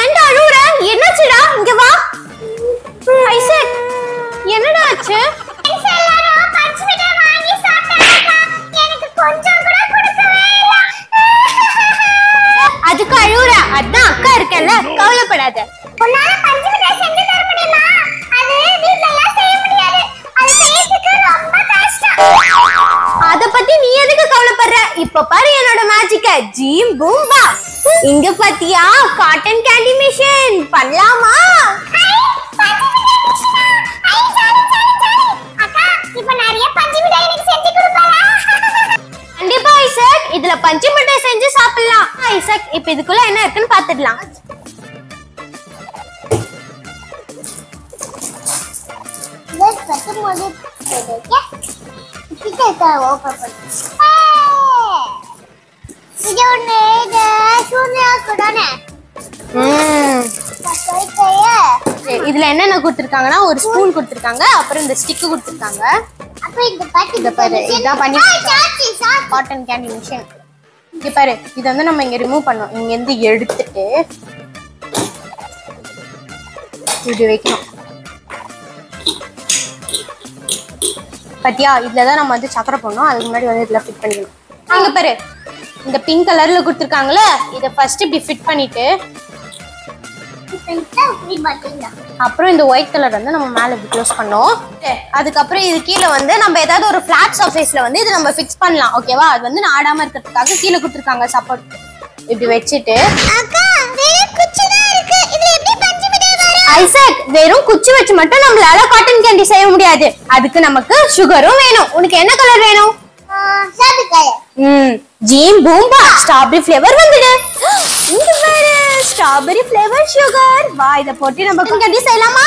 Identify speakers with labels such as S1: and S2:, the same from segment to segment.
S1: ஏன்டா அழுவுற? என்னாச்சுடா? இங்க வா. ஐசக், என்னடா ஆச்சு?
S2: எல்லாரும் பஞ்சு மிட்டாய் வாங்கி சாப்பிட்டாங்க. எனக்கு கொஞ்சம் கூட கொடுக்கவே இல்ல.
S1: அதுக்கு அழுவுற? அதான் அக்கா இருக்கேன்ல, கவலைப்படாத.
S2: உன்னால பஞ்சு மிட்டாய் செஞ்சு தர முடியுமா? அது வீட்ல எல்லாம் செய்ய முடியாது. அது செய்யறதுக்கு ரொம்ப கஷ்டம்.
S1: அத பத்தி நீ எதுக்கு கவலைப்படுற? இப்ப பாரு என்னோட மேஜிக்க. ஜீம் பூம் பா. இங்க பாத்தியா காட்டன் கேண்டி மிஷின். பண்ணலாமா? கண்டிப்பா ஐசக், இதுல பஞ்சு மிட்டாய் செஞ்சு சாப்பிடலாம். ஐசக், இப்ப இதுக்குள்ள என்ன இருக்குன்னு பாத்துடலாம். இதுல என்னென்ன கொடுத்திருக்காங்கன்னா ஒரு ஸ்பூன் கொடுத்திருக்காங்க, அப்புறம் இந்த ஸ்டிக் கொடுத்திருக்காங்க. இத பாரு, இதான் பண்ணி காட்டன் கேண்டி மிஷின். இங்க பாரு, இத வந்து நம்ம இங்க ரிமூவ் பண்ணோம். இங்க இருந்து எடுத்துட்டு இப்படி வைக்கணும். பாத்தியா, இதுலதான் நம்ம வந்து சக்கரை போடணும். அதுக்கு முன்னாடி வந்து இதுல ஃபிட் பண்ணிக்கணும். இங்க பாரு, இந்த பிங்க் கலர்ல கொடுத்திருக்காங்கல்ல, இத ஃபர்ஸ்ட் இப்படி ஃபிட் பண்ணிட்டு அப்புறம் இந்த ஒயிட் கலர் வந்து நம்ம மேல இப்படி க்ளோஸ் பண்ணோம். அதுக்கப்புறம் இது கீழே வந்து நம்ம ஏதாவது ஒரு ஃபிளாட் சர்ஃபேஸ்ல வந்து இது நம்ம ஃபிக்ஸ் பண்ணலாம். ஓகேவா? அது வந்து ஆடாம இருக்கிறதுக்காக கீழே கொடுத்திருக்காங்க சப்போர்ட். இப்படி வச்சுட்டு ஐசக், வெறும் குச்சி வச்சு மட்டும் நம்மளால காட்டன் கேண்டி செய்ய முடியாது. அதுக்கு நமக்கு சுகரும் வேணும். உனக்கு என்ன கலர் வேணும்? ஜீம் பூம் பா. ஸ்ட்ராபெரி ஃப்ளேவர் வந்துடு. இங்க பாரு, ஸ்ட்ராபெரி ஃப்ளேவர் சுகர். வா, இத போட்டு நம்ம கேண்டி செய்யலாமா?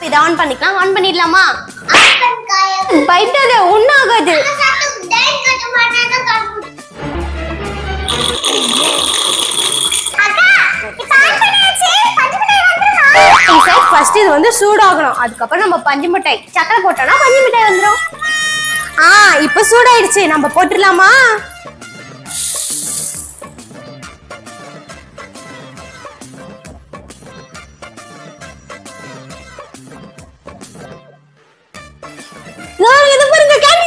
S1: இத ஆன் பண்ணிக்கலாம். ஆன் பண்ணிடலாமா? பைட்டாத, ஒண்ணும் ஆகாது. ஃபர்ஸ்ட் இது வந்து சூடாகணும். அதுக்கப்புறம் நம்ம பஞ்சு மிட்டாய் சக்கரை போட்டோம்னா பஞ்சு மிட்டாய் வந்துடும். இப்ப சூடாயிடுச்சு. நம்ம போட்டுடலாமா? இது பாருங்க கேண்டி.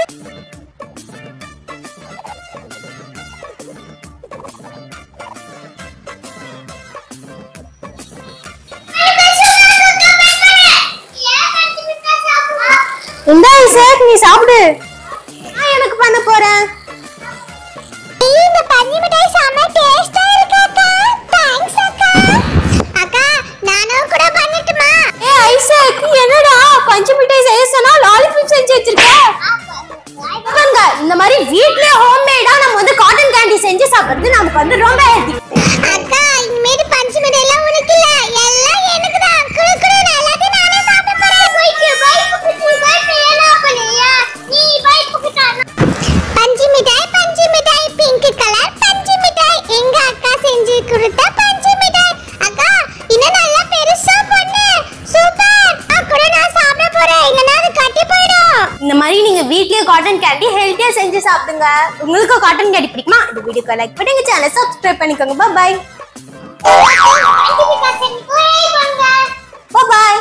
S1: இந்த ஐசக், நீ சாப்பிடு. நான் எனக்கு பண்ண போறேன்.
S2: இந்த பஞ்சு மிட்டாய் செம டேஸ்டா இருக்கு அக்கா. தேங்க்ஸ் அக்கா. அக்கா, நானும் கூட பண்ணட்டுமா?
S1: ஐசக், என்னடா பஞ்சு மிட்டாய் செய்ய சொன்னா லாலிபாப் செஞ்சு வச்சிருக்க? இந்த மாதிரி வீட்ல ஹோம்மேடா நம்ம வந்து காட்டன் கேண்டி செஞ்சு சாப்பிடுறது நமக்கு வந்து ரொம்ப ஹெல்தி.
S2: அக்கா, இனிமேல் பஞ்சு மிட்டாய் எல்லாம் உனக்கு இல்ல, எல்லாம் எனக்கு தான். குடு குடு, எல்லாத்தையும் நானே சாப்பிட போறேன். பை புகுத்தி பை பேனா பண்ணியா? நீ பை புகுத்தானா? பஞ்சு மிட்டாய் பிங்க் கலர் பஞ்சு மிட்டாய். எங்க அக்கா செஞ்சு கொடுத்த பஞ்சு மிட்டாய். அக்கா, இன்னும் நல்லா பெருசா பண்ணு. சூப்பர். கூட நான் சாப்பிட போறேன். இல்லனா அது கட்டி போய்டும்.
S1: இந்த மாதிரி நீங்க வீட்லயே காட்டன் கேண்டி ஹெல்தியா செஞ்சு சாப்பிடுங்க. உங்களுக்கு காட்டன் கேண்டி பிடிக்குமா? இந்த வீடியோக்கு லைக் பண்ணுங்க, சேனலை சப்ஸ்கிரைப் பண்ணிக்கோங்க. Bye bye.
S2: பஞ்சு மிட்டாய் செஞ்சு போய் வாங்க.
S1: Bye by.